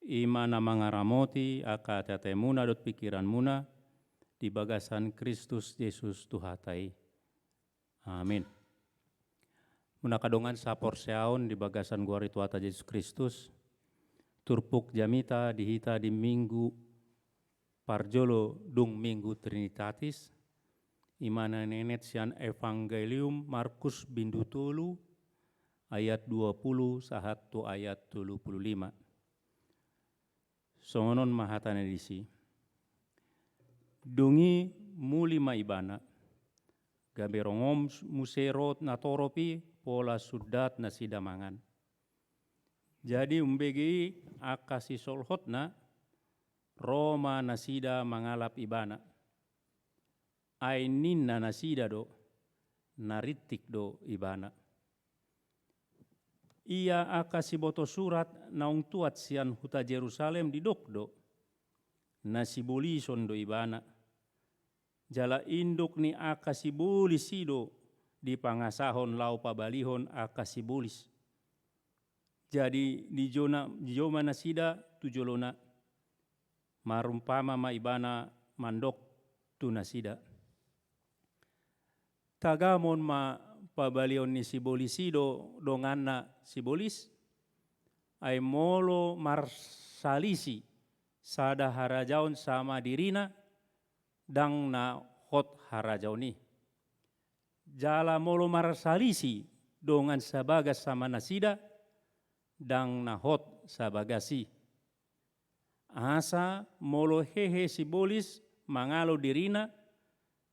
imana mangaramoti aka tetemuna dot pikiran muna di bagasan Kristus Yesus Tuhatai. Amin. Muna kadongan sapor seaon di bagasan guari Tuata Yesus Kristus. Turpuk jamita dihita di minggu parjolo dung minggu Trinitatis. Imana nenet sian Evangelium Markus bindu tulu ayat 20 sahat tu ayat 25. Songonon mahatana disi. Dungi muli maibana. Gaberongom muserot natoropi pola sudat na sidamangan. Jadi umbegi akasi solhotna Roma nasida mangalap ibana. Aininna nasida do naritik do ibana. Ia akasi boto surat naung tuat sian huta Jerusalem di dokdo. Nasibolison do ibana. Jala induk ni akasi bolis sido di pangasahon lau pabalihon akasi bolis. Jadi di joma nasida tujolona marumpama maibana mandok tu nasida. Tagamon ma pabalion ni sibolisido donganna sibolis ay molo marsalisi sada harajaon sama dirina dang na hot harajaon ni. Jala molo marsalisi dongan sabagas sama nasida dang na hot sabagasi. Asa molo hehe sibolis mangalo dirina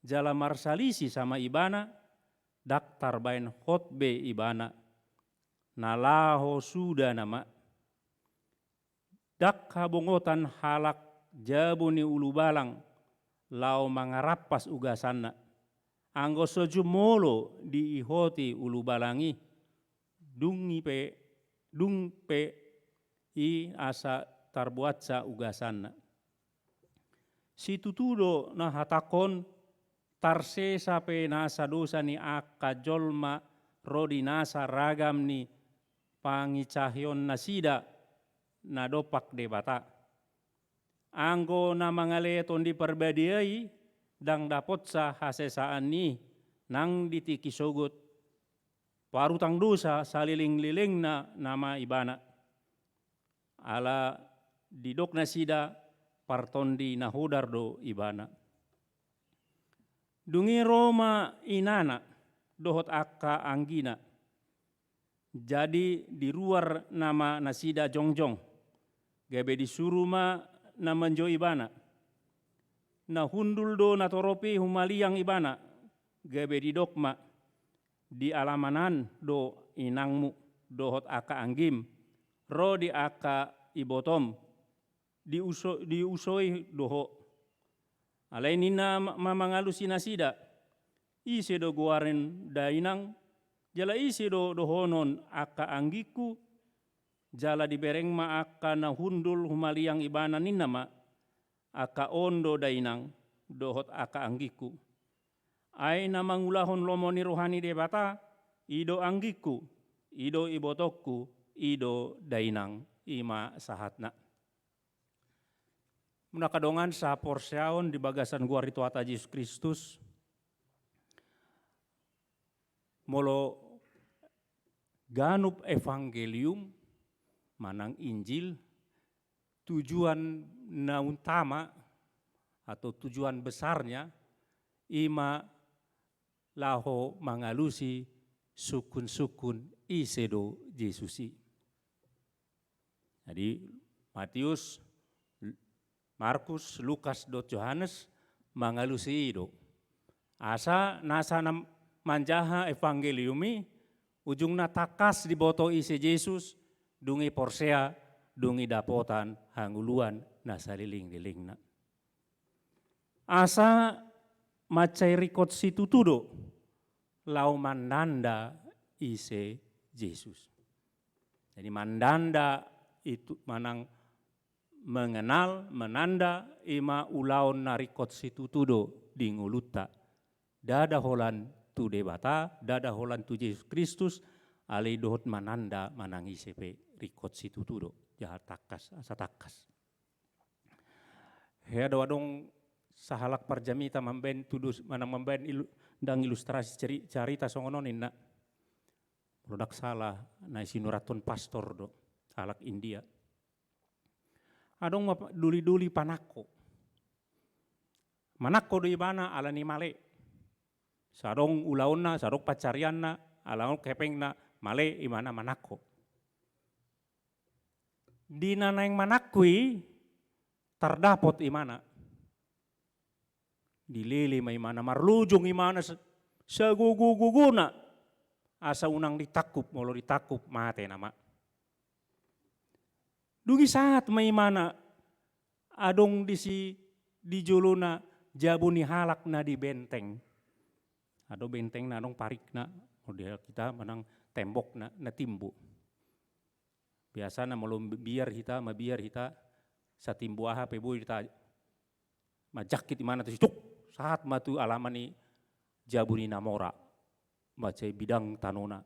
jala marsalisi sama ibana daktar bain hotbe ibana nalaho sudah nama dak kabongotan halak jabu ni ulu balang lau mangarapas ugasanna anggo soju molo di ihoti ulu balangi dung pe i asa tarbuatsa ugasanna situtudo na hatakon tarse sape nasa dosa ni akka jolma rodi nasa ragam ni pangicahyon nasida na dopak debata. Anggo na mangaleton di perbadiai dang dapot sa hasesaan ni nang ditiki sogot. Parutang dosa saliling-liling na nama ibana. Ala didok nasida partondi na hudardo ibana. Dungi Roma inana dohot akka anggina. Jadi di luar nama nasida jongjong. Gabe disuruh ma nama jo ibana. Na hundul do natoropi humaliang ibana. Gabe di dokma. Di alamanan do inangmu dohot akka anggim. Ro di akka ibotom. Di usoi doho. Alai nina mamangalusi nasida, isi do guaren dainang, jala isi do dohonon akka anggiku, jala dibereng ma akka na hundul humaliang ibana nina ma, akka ondo dainang, dohot akka anggiku. Ai na mangulahon lomoni rohani debata, ido anggiku, ido ibotokku, ido dainang, ima sahatna. Muna kadongan sa porseaon di bagasan guari Tuata Yesus Kristus. Molo ganup evangelium manang Injil tujuan na utama atau tujuan besarnya ima laho mangalusi sukun-sukun isedo Yesusi. Jadi Matius, Markus, Lukas, dot Yohanes mangalusi ido. Asa nasa manjaha evangeliumi ujungna takas di boto isi Yesus dungi porsea dungi dapotan hanguluan nasaliling-lilingna. Asa macai rikot situtudo lau mandanda isi Yesus. Jadi mandanda itu manang mengenal, menanda ima ulaon narikot situtudo di nguluta. Dada holan tu debata, dada holan tu Yesus Kristus, alai dohot mananda manang isepe rikot situtudo. jahat takas, asa takas. Hea doadong sahalak parjamita mamben tudus manang mamben dang ilustrasi cerita songononin na. Produk salah na sinuraton pastor do halak India. Adong duli-duli panako. Manako do ibana alani male. Sarong ulaonna, sarong pacarianna, alaon kepengna male imana manako. Dina naeng manakui tardapot imana. Dilili imana marlujung imana saguguguguna. Asa unang ditakup, molo ditakup mate nama. Dungi saat maimana adong di juluna jabuni halak na di benteng. Ado benteng na adong parik na, model kita menang tembok na timbu. Biasa na malu biar hita sa timbu aha pebu kita majakit imana tu cuk saat matu alamani jabuni namora. Baca bidang tanona.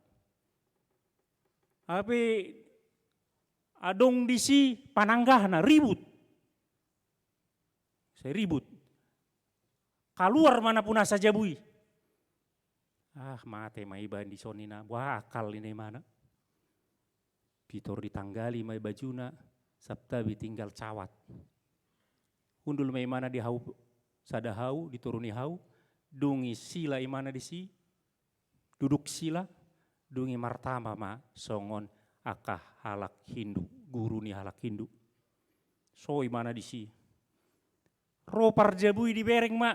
Tapi adong disi pananggah na ribut. Saya ribut. Kaluar manapun asa jabui. Mate mai bahan di sonina. Wah akal ini mana. Pitor ditanggali mai bajuna. Sabtabi tinggal cawat. Undul mai mana di hau. Sada hau dituruni hau. Dungi sila imana disi. Duduk sila, dungi martama ma songon akah halak Hindu, guru ni halak Hindu. So imana disi. Ropar jabui di bereng ma.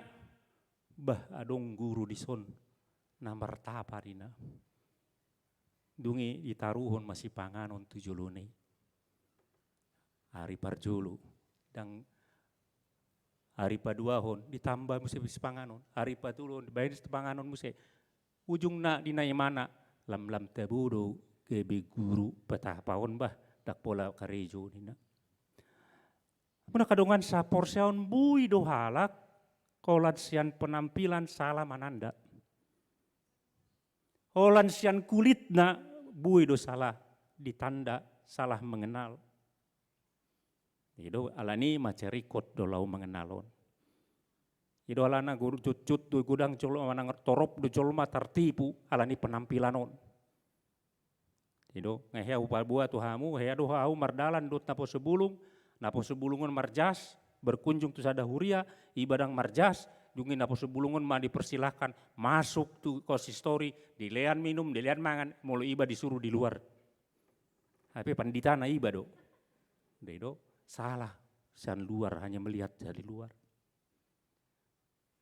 Bah adong guru di son. Na martapa dina. Dungi ditaruhon masih panganon tujulune. Hari parjulu. Dan hari paduahon ditambah musi panganon. Hari patulon bayar panganon musi. Ujung na dinai mana lam tabudo kebe guru petah paon bah dak pola karejo dina. Muna kadongan sa porseon bui do halak kolan sian penampilan salah mananda. Kolan sian kulit na bui do salah ditanda salah mengenal. Itu alani macerikot do lau mengenalon. Itu alana guru cut do gudang colo manang torop do colma tertipu alani penampilanon. Itu ngehea upabua tuhamu hea do hau mardalan dot napo sebulungon marjas berkunjung tu sada huria ibadang marjas dungin napo sebulungon ma dipersilahkan masuk tu konsistori dilean minum dilean mangan mulu iba disuruh di luar. Tapi panditana iba do. Itu salah san luar hanya melihat dari luar.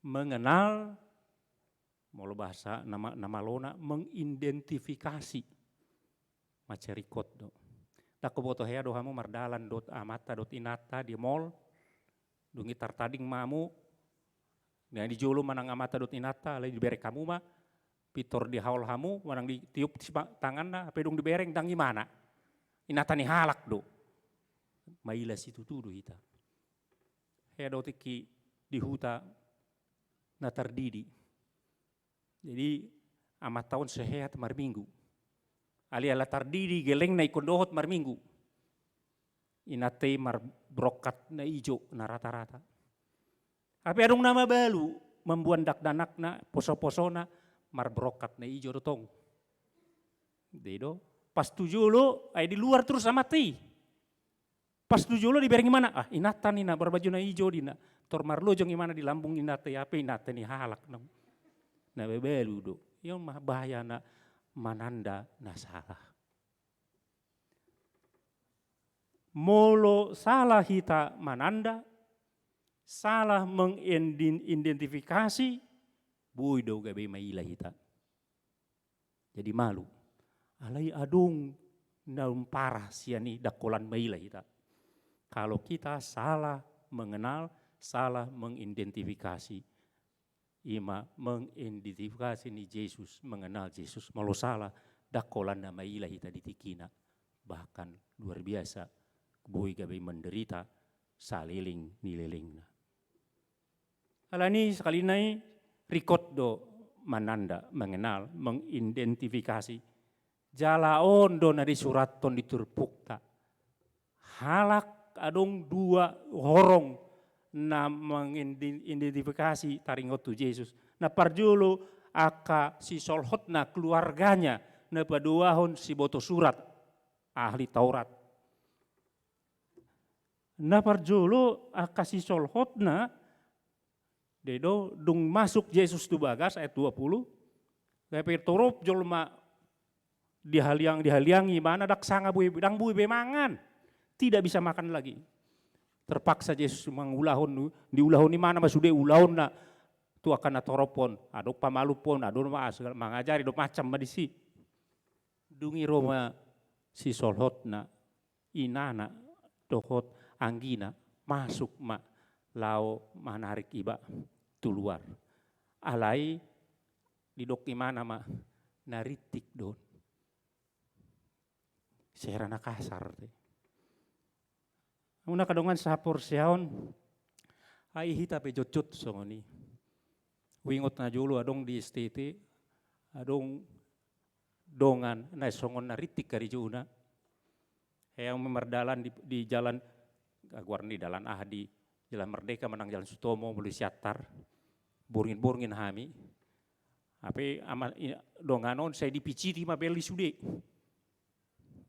Mengenal, molo bahasa nama lona mengidentifikasi macerikot do. Tak boto hea do hamu mardalan dot amata dot inata di mall, dungi tartading mamu, nah di jolo manang amata dot inata, lain dibere kamu ma, pitor di haul hamu, manang ditiup tangan na, pedung dibereng dangi mana, inata ni halak do, maila situ tudu hita. Hea do tiki di huta na tardidi. Jadi amat tahun sehat marminggu. Ali ala tardidi geleng na ikondohot marminggu. Inate marbrokat na ijo na rata-rata. Tapi adong nama balu membuan dak danak na poso-poso na marbrokat na ijo dotong. Dedo pas tujulo ay di luar terus amati. Pas tujulo dibereng mana? Inatan ina berbaju na ijo dina. Tor marlojong imana di lambung inate ape inate ni halak nang. Na bebelu do. Yang mah bahaya na mananda na salah. Molo salah hita mananda, salah mengidentifikasi, bui do gabe maila hita. Jadi malu. Alai adung naum parah siani dakolan maila hita. Kalau kita salah mengenal, salah mengidentifikasi. Ima mengidentifikasi ni Yesus, mengenal Yesus. Malu salah, dakolan nama ilah hita ditikina. Bahkan luar biasa, bui gabe menderita, saliling nililingna. Alani sekali nai, rikot do mananda, mengenal, mengidentifikasi. Jalaon do na di surat ton diturpukta. halak adong dua horong na mengidentifikasi taringot tu Yesus. Na parjolo aka si solhot na keluarganya na paduahon si boto surat ahli Taurat. Na parjolo aka si solhot na dedo dung masuk Yesus tu bagas ayat 20. Tapi torop jolma dihaliangi mana dak sanga bui bemangan. Tidak bisa makan lagi. Terpaksa Yesus mengulahon diulahon di mana masude ulahon na tu akan toropon, adok pamalupon, adok mengajari dok macam madisi. Dungi Roma si solhot na inana dohot anggina masuk ma lao menarik iba tu luar. Alai didok imana ma naritik don. Serana kasar deh. Una kadongan sapor siaon ai hita pe jot songoni. Wingot na julu adong di STT adong dongan na songon na ritik kari juna. Yang memerdalan di jalan aguar di jalan Ahdi, jalan Merdeka menang jalan Sutomo mulai siatar. Borngin hami. Ape amal donganon saya dipiciti ma beli sude.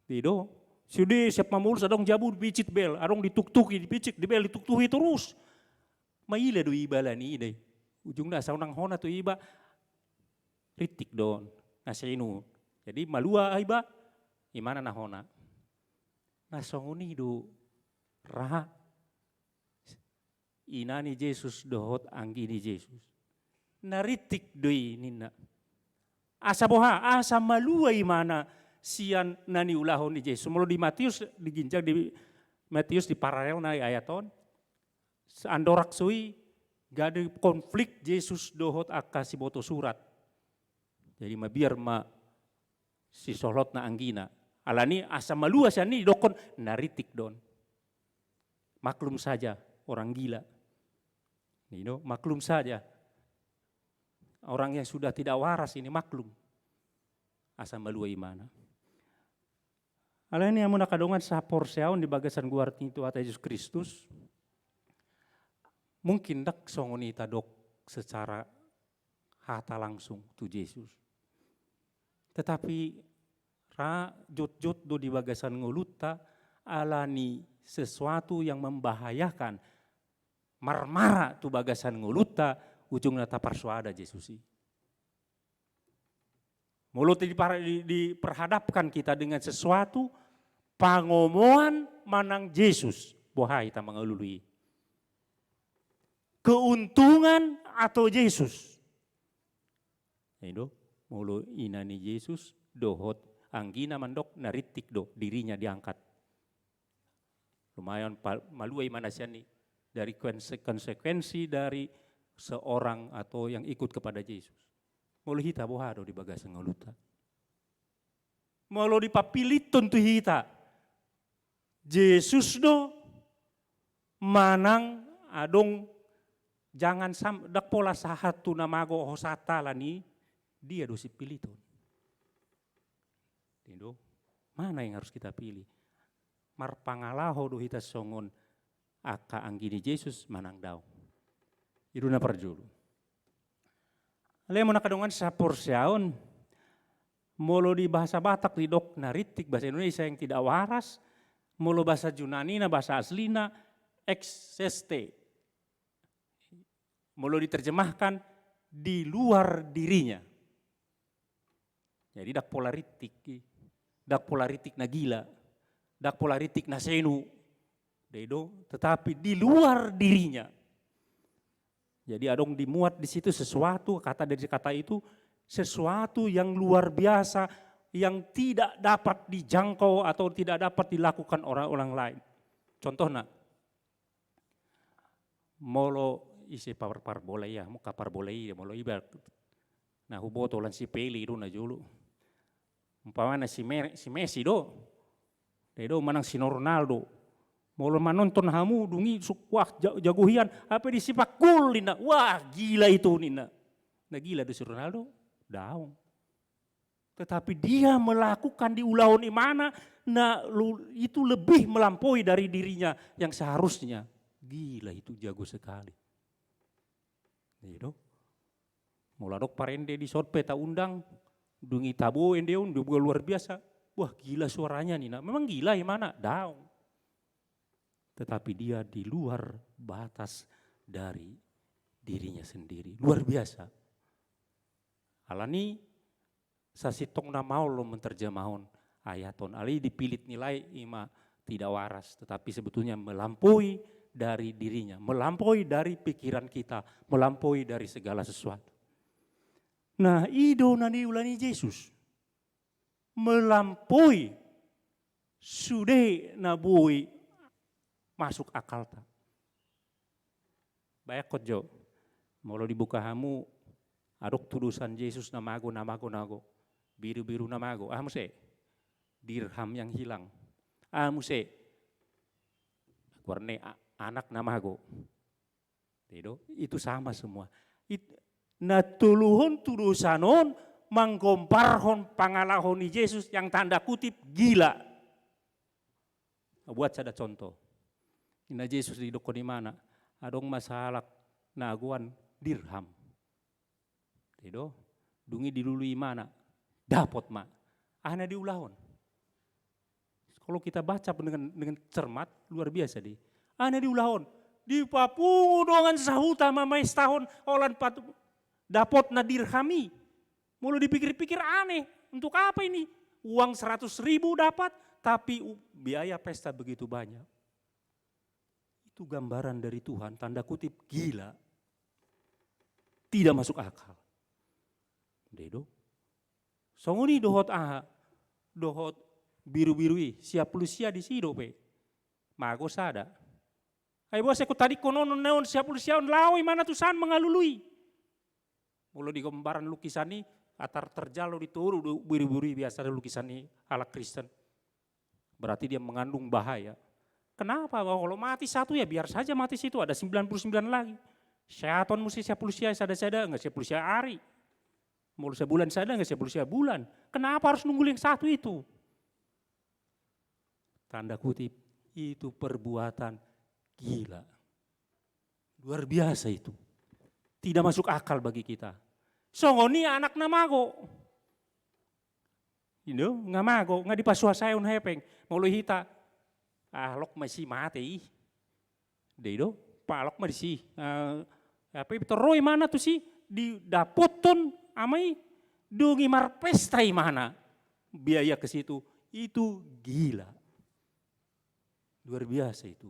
Tido sudah siap mamul sadong jabu dipicit bel, adong dituktuki dipicit di bel dituktuki terus. Maile do iba lani deh. Ujungnya saunang hona tu iba ritik don nasinu. Jadi malua iba imana na hona. Nasonguni do raha inani Yesus dohot anggini Yesus. Naritik doi nina. Asa boha asa malua imana sian nani ulahon di Yesus. Mulu di Matius diginjak di Matius di paralel na ayaton. Andorak sui gak ada konflik Yesus dohot aka si boto surat. Jadi biar si solot na anggina. Alani asa malua sian ni dokon naritik don. Maklum saja orang gila. Maklum saja. Orang yang sudah tidak waras ini maklum. Asa malua imana. Alani yang nakadongan sapor siaon di bagasan guarti itu ata Yesus Kristus. Mungkin dak songoni tadok secara hata langsung tu Yesus. Tetapi jot do di bagasan nguluta alani sesuatu yang membahayakan. Marmara tu bagasan nguluta ujungnya taparsuada Yesusi. Mulut diperhadapkan kita dengan sesuatu pangomoan manang Yesus. Bohai kita mengelului. Keuntungan atau Yesus. Itu mulu inani Yesus dohot anggina mandok naritik do dirinya diangkat. Lumayan maluai manasian nih dari konsekuensi dari seorang atau yang ikut kepada Yesus. Mulu hita bohado di bagas ngoluta. Mulu dipapiliton tu hita. Yesus do manang adong jangan dak pola sahatu namago hosata lani dia do si piliton. Tindo mana yang harus kita pilih? Marpangalaho do hita songon aka anggini Yesus manang daw. Iduna parjulu. Lemo nakadongan sapor siaon molo di bahasa Batak di dok naritik bahasa Indonesia yang tidak waras, molo bahasa Yunani na bahasa aslina ekseste. Molo diterjemahkan di luar dirinya. Jadi dak polaritik na gila, dak polaritik na senu. Dedo tetapi di luar dirinya. Jadi adong dimuat di situ sesuatu, kata dari kata itu sesuatu yang luar biasa yang tidak dapat dijangkau atau tidak dapat dilakukan orang-orang lain. Contohnya, molo isi par boleh ya, muka par boleh ya, molo ibarat. Nah huboto lan si peli itu na julu. Umpamanya si Messi do, dedo manang si Ronaldo. Molo manonton hamu dungi wah jagohian apa disipak gol nina. Wah gila itu nina. Nah gila do si Ronaldo daung. Tetapi dia melakukan di ulahon imana, nah itu lebih melampaui dari dirinya yang seharusnya. Gila, itu jago sekali. Gitu. Muladok parende di sot peta undang, dungi tabo endeun juga luar biasa. Wah, gila suaranya nih, nah. Memang gila imana? Daun. Tetapi dia di luar batas dari dirinya sendiri. Luar biasa. Alani sasitong na mau lo menterjemahon ayaton. Ali dipilit nilai ima tidak waras. Tetapi sebetulnya melampaui dari dirinya. Melampaui dari pikiran kita. Melampaui dari segala sesuatu. Nah, ido nani ulani Yesus. Melampaui sudah nabui masuk akal ta. Bayak kojo, mau dibuka hamu, adok tudusan Yesus namago, biru-biru namago, muse, dirham yang hilang, muse, warna anak namago, itu sama semua. Natuluhon tudusanon, mangkomparhon pangalahon ni Yesus yang tanda kutip gila. Buat sada contoh. Ina Yesus di doko di mana? Adong masalah naguan dirham. Tido, dungi dilului mana? Dapat ma. Ana diulahon. Kalau kita baca dengan cermat luar biasa deh. Ana diulahon. Di papungu dengan sahuta mamai setahun olan patu dapat na dirhami. Mulu dipikir-pikir aneh. Untuk apa ini? Uang 100.000 dapat, tapi biaya pesta begitu banyak. Itu gambaran dari Tuhan, tanda kutip gila. Tidak masuk akal. Dedo. Songoni dohot dohot biru-birui, siap lusia di sido pe. Mago sada. Ay bos aku tadi konon neon siap lusia on lawi mana tusan mengalului. Mulu di gambaran lukisan ini atar terjalo dituru biru-birui biasa lukisan ini ala Kristen. Berarti dia mengandung bahaya. Kenapa? Kalau mati satu ya biar saja mati situ, ada 99 lagi. Syaiton mesti siap lusia sada-sada, enggak siap lusia hari. Mau lusia bulan sada, enggak siap lusia bulan. Kenapa harus nunggu yang satu itu? Tanda kutip, itu perbuatan gila. Luar biasa itu. Tidak masuk akal bagi kita. Songoni anak namago. Indo, nggak mago, nggak dipasuasayon hepeng. Mau lu hita. Lok masih mati. Dedo, palok masih. Apa teroi mana tuh sih? Di dapoton amai dungi marpestai mana? Biaya ke situ. Itu gila. Luar biasa itu.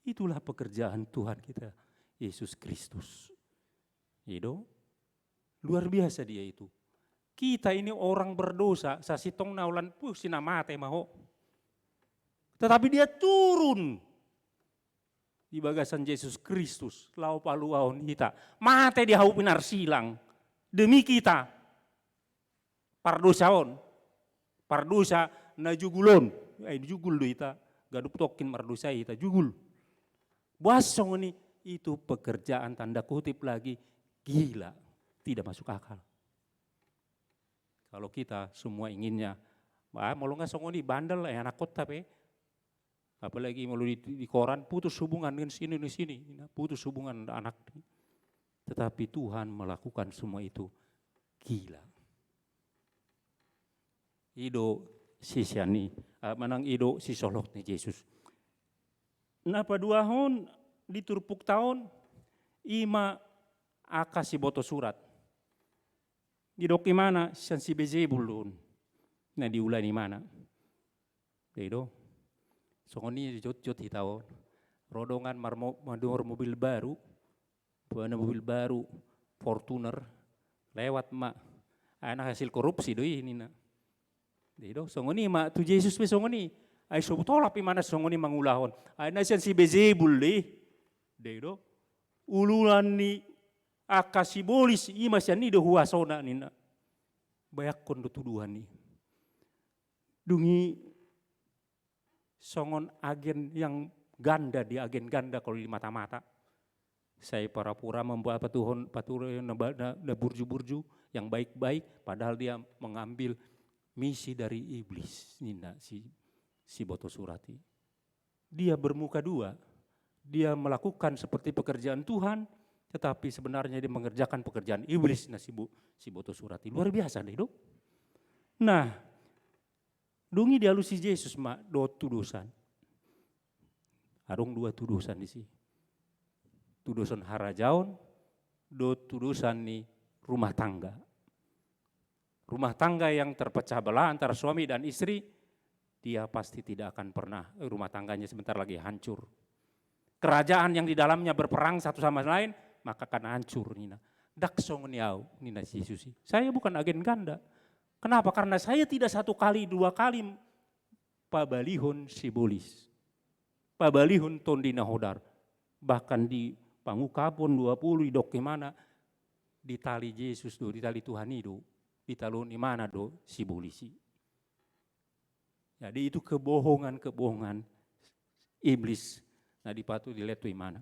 Itulah pekerjaan Tuhan kita, Yesus Kristus. Dedo, luar biasa dia itu. Kita ini orang berdosa, sasitong naulan sinamate maho. Tetapi dia turun di bagasan Yesus Kristus, lau paluaon kita. Mate dia hau pinar silang demi kita. Pardosaon, pardosa na jugulon, jugul do ita, gadup tokin mardosa ita jugul. Basong ini itu pekerjaan tanda kutip lagi gila, tidak masuk akal. Kalau kita semua inginnya, mau nggak songoni bandel anak kota pe. Apalagi mau di koran putus hubungan dengan sini, putus hubungan anak. Tetapi Tuhan melakukan semua itu gila. Ido sisiani, menang ido si solok ni Yesus. Napa 2 tahun diturpuk tahun, ima akasi boto surat. Didok di mana? Si Bezebul doon. Na diulan di mana? Dedo. Songoni jot-jot hitao, rodongan mador mobil baru, buana mobil baru, Fortuner, lewat mak, anak hasil korupsi doi ini nak. Dedo, songoni mak tu Yesus pe songoni, ay sobutolap imana songoni mangulahon, ay nasian si Bezebul deh, dedo, ululan ni akasibolis ima sian ni dohuasona ni nak, bayak kondo tuduhan ni, dungi songon agen yang ganda di agen ganda kalau di mata-mata. Saya pura-pura membuat patuhun na burju-burju yang baik-baik, padahal dia mengambil misi dari iblis. Nina si Boto Surati. Dia bermuka dua. Dia melakukan seperti pekerjaan Tuhan, tetapi sebenarnya dia mengerjakan pekerjaan iblis. Nah si Boto Surati luar biasa deh dok. Nah, dungi dialusi Yesus mak do tudusan. Arung dua tudusan di sini. Tudusan harajaon, do tudusan nih rumah tangga. Rumah tangga yang terpecah belah antara suami dan istri, dia pasti tidak akan pernah rumah tangganya sebentar lagi hancur. Kerajaan yang di dalamnya berperang satu sama lain, maka akan hancur. Nina. Daksong niau, Nina Yesus. Saya bukan agen ganda. Kenapa? Karena saya tidak satu kali, dua kali pabalihon sibolis. Pabalihon tondina hodar. Bahkan di Pangukapon 20 dok kemana di tali Yesus do, di tali Tuhan itu, di talun di mana do si polisi. Jadi itu kebohongan iblis. Nah dipatu dilihat tuh mana.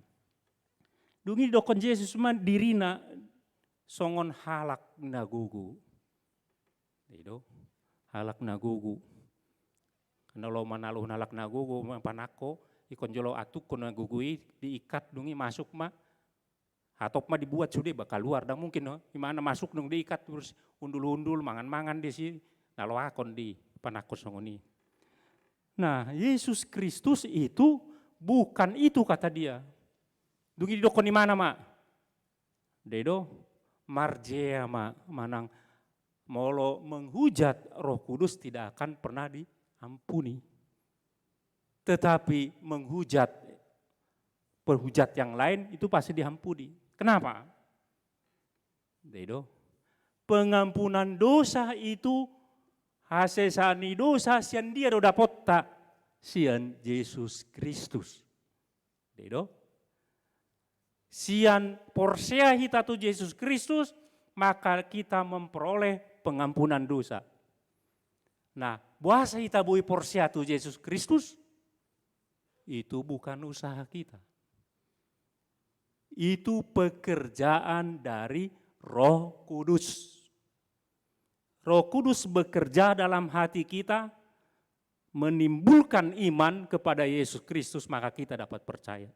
Dungi dokon Yesus man dirina songon halak nagugu. Itu halak nagugu. Karena lo manaluh halak nagugu panako ikon jolo atuk kona gugui diikat dungi masuk mah atop mah dibuat sudah bakal luar dah mungkin no gimana masuk dong diikat terus undul-undul mangan-mangan di sini nalo akon di panakos songoni. Nah Yesus Kristus itu bukan itu kata dia. Dungi dokon di mana mak? Dedo marjea mak manang molo menghujat Roh Kudus tidak akan pernah diampuni. Tetapi menghujat perhujat yang lain itu pasti diampuni. Kenapa? Dedo, pengampunan dosa itu hasesani dosa sian dia do dapotta sian Yesus Kristus. Dedo, sian porsea hita tu Yesus Kristus maka kita memperoleh pengampunan dosa. Nah, buasa hita bui porsea tu Yesus Kristus itu bukan usaha kita. Itu pekerjaan dari Roh Kudus. Roh Kudus bekerja dalam hati kita, menimbulkan iman kepada Yesus Kristus, maka kita dapat percaya.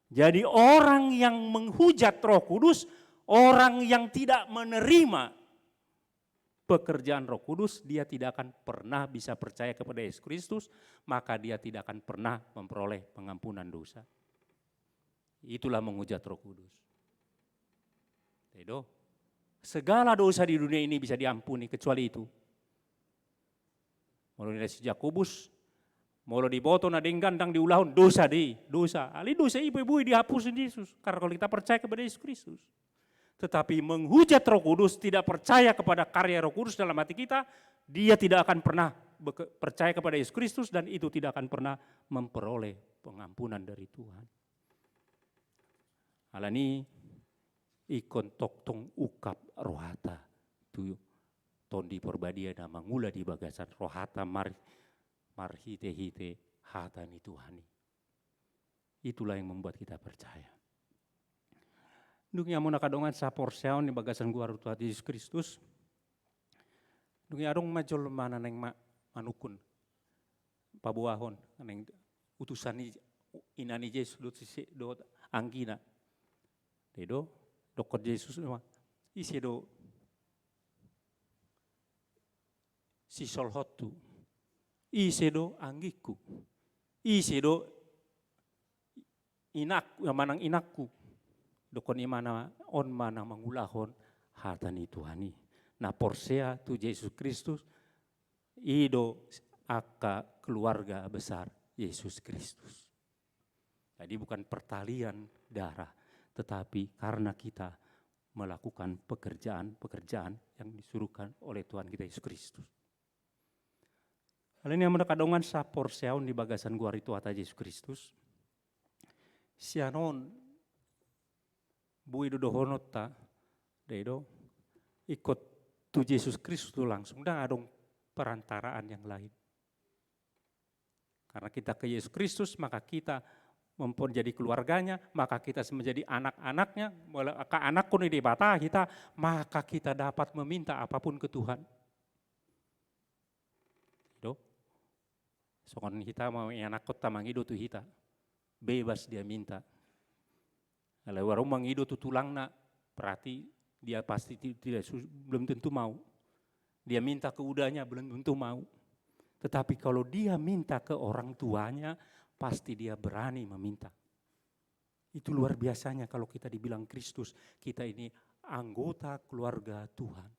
Jadi orang yang menghujat Roh Kudus, orang yang tidak menerima pekerjaan Roh Kudus, dia tidak akan pernah bisa percaya kepada Yesus Kristus, maka dia tidak akan pernah memperoleh pengampunan dosa. Itulah menghujat Roh Kudus. Segala dosa di dunia ini bisa diampuni kecuali itu. Molo dari Jakobus, molo di boto na denggandang di ulahun dosa dosa. Ali dosa ibu-ibu dihapus Yesus karena kalau kita percaya kepada Yesus Kristus. Tetapi menghujat Roh Kudus, tidak percaya kepada karya Roh Kudus dalam hati kita, dia tidak akan pernah percaya kepada Yesus Kristus dan itu tidak akan pernah memperoleh pengampunan dari Tuhan. Alani ikon toktong ukap rohata tu tondi perbadia nama ngula di bagasan rohata marhite hatani Tuhani. Itulah yang membuat kita percaya. Dunia muna kadongan sa porseon ni bagasan gua Tuhan Yesus Kristus. Dunia adong majol mana neng manukun pabuahon neng utusan ni inani Yesus do anggina. Dedo dokter Yesus isi do si solhotu isi do anggiku isi do inak manang inakku. Dokon imana on mana mangulahon hatani Tuhani. Na porsea tu Yesus Kristus ido aka keluarga besar Yesus Kristus. Jadi bukan pertalian darah, tetapi karena kita melakukan pekerjaan yang disuruhkan oleh Tuhan kita Yesus Kristus. Hal ini yang kadongan sa porseaon di bagasan gua itu ata Yesus Kristus. Sianon bui dodohonota dedo ikut tu Yesus Kristus langsung dan adong perantaraan yang lain. Karena kita ke Yesus Kristus maka kita menjadi keluarganya, maka kita menjadi anak-anaknya, maka anakku di bata kita, maka kita dapat meminta apapun ke Tuhan. Do, soalnya kita mau anak kota mangido tu kita, bebas dia minta. Kalau orang mangido tu tulangna, berarti dia pasti tidak belum tentu mau. Dia minta ke udahnya belum tentu mau. Tetapi kalau dia minta ke orang tuanya, pasti dia berani meminta. Itu luar biasanya kalau kita dibilang Kristus, kita ini anggota keluarga Tuhan.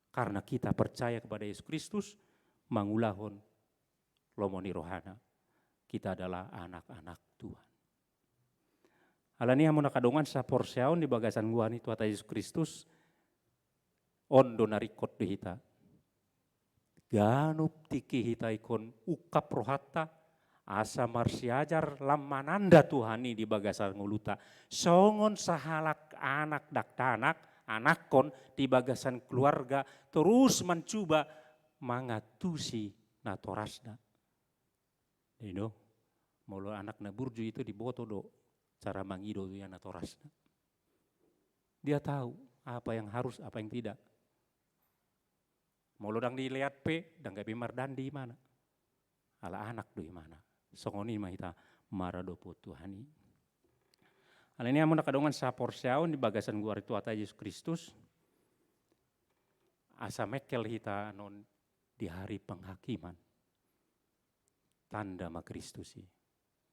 Karena kita percaya kepada Yesus Kristus, mangulahon lomoni rohana. Kita adalah anak-anak Tuhan. Alania muna kadongan sa porsiaon di bagasan gua ni tuata Yesus Kristus, ondo narikot di hita. Ganup tiki hita ikon ukap rohata, asa marsiajar lamananda Tuhani di bagasan nguluta. Songon sahalak anak daktanak, anakon di bagasan keluarga terus mencoba mangatusi natorasna. Dino, mulu anak na burju itu diboto do cara mangido ya natorasna. Dia tahu apa yang harus, apa yang tidak. Mulu dang dilihat dang gabi mardan di mana. Ala anak do mana. Songoni mahita maradopo Tuhani. Ala ini amun nakadongan sa porsiaon di bagasan gua itu ata Yesus Kristus. Asa mekel hita non di hari penghakiman. Tanda ma Kristusi.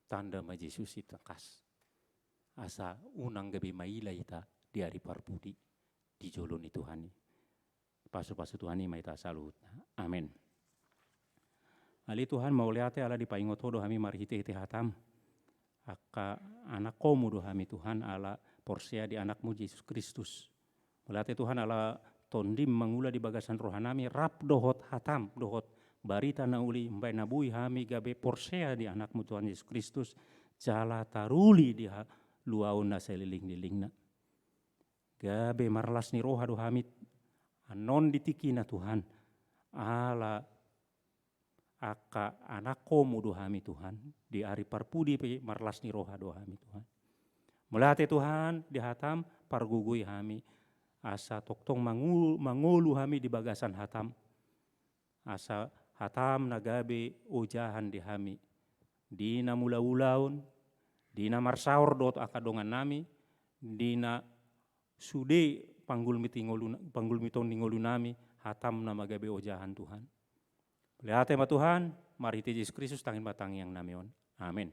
Tanda ma Yesusi tekas. Asa unang gabi maila hita di hari parpudi di joloni Tuhani. Pasu-pasu Tuhani maita salut. Amin. Ali Tuhan mau lihat ala di paingoto do kami marhite-hite hatam. Aka anak komu do kami Tuhan ala porsia di anakmu Yesus Kristus. Melihat Tuhan ala tondim mangula di bagasan rohanami rap dohot hatam dohot barita na uli mbai nabui kami gabe porsia di anakmu Tuhan Yesus Kristus jala taruli di luaun na seliling-lilingna. Gabe marlas ni roha do kami anon ditiki na Tuhan ala aka anak komu do kami Tuhan di hari parpudi pe marlas ni roha do kami Tuhan. Melihat Tuhan di hatam pargugui kami asa toktong mangulu kami di bagasan hatam. Asa hatam nagabe ujahan di kami. Dina mula-ulaun, dina marsaur dot akadongan nami, dina sude panggul mitong ningolu nami hatam na magabe ojahan Tuhan. Lihat ma Tuhan, mari Yesus Kristus tangin batang yang namion. Amin.